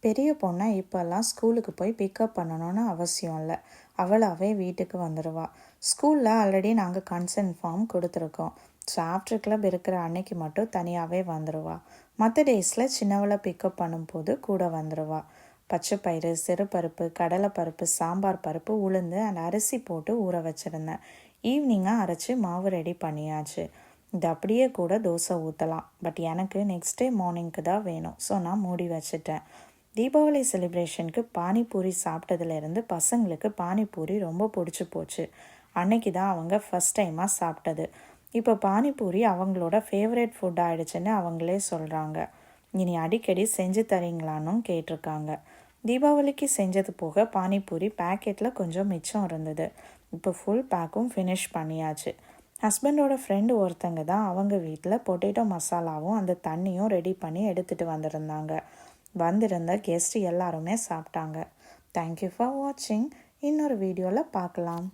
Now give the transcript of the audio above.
பெரிய பொண்ணை இப்போல்லாம் ஸ்கூலுக்கு போய் பிக்கப் பண்ணணும்னு அவசியம் இல்லை. அவளாவே வீட்டுக்கு வந்துடுவா. ஸ்கூலில் ஆல்ரெடி நாங்கள் கன்சென்ட் ஃபார்ம் கொடுத்துருக்கோம். ஸோ ஆஃப்டர் கிளப் இருக்கிற அன்னைக்கு மட்டும் தனியாகவே வந்துடுவா. மற்ற டேஸில் சின்னவளை பிக்கப் பண்ணும்போது கூட வந்துடுவா. பச்சைப்பயிறு, சிறுபருப்பு, கடலைப்பருப்பு, சாம்பார் பருப்பு, உளுந்து அண்ட் அரிசி போட்டு ஊற வச்சுருந்தேன். ஈவினிங்காக அரைச்சி மாவு ரெடி பண்ணியாச்சு. இது அப்படியே கூட தோசை ஊற்றலாம். பட் எனக்கு நெக்ஸ்ட் டே மார்னிங்க்கு தான் வேணும். ஸோ நான் மூடி வச்சுட்டேன். தீபாவளி செலிப்ரேஷனுக்கு பானிபூரி சாப்பிட்டதுலேருந்து பசங்களுக்கு பானிபூரி ரொம்ப பிடிச்சி போச்சு. அன்னைக்கு தான் அவங்க ஃபஸ்ட் டைமாக சாப்பிட்டது. இப்போ பானிபூரி அவங்களோட ஃபேவரட் ஃபுட் ஆகிடுச்சுன்னு அவங்களே சொல்கிறாங்க. இனி அடிக்கடி செஞ்சு தரீங்களான்னு கேட்டிருக்காங்க. தீபாவளிக்கு செஞ்சது போக பானிபூரி பேக்கெட்டில் கொஞ்சம் மிச்சம் இருந்தது. இப்போ ஃபுல் பேக்கும் ஃபினிஷ் பண்ணியாச்சு. ஹஸ்பண்டோட ஃப்ரெண்டு ஒருத்தங்க தான் அவங்க வீட்டில் பொட்டேட்டோ மசாலாவும் அந்த தண்ணியும் ரெடி பண்ணி எடுத்துகிட்டு வந்திருந்தாங்க. வந்திருந்த கெஸ்ட் எல்லாருமே சாப்பிட்டாங்க. தேங்க்யூ ஃபார் வாட்சிங். இன்னொரு வீடியோவில் பார்க்கலாம்.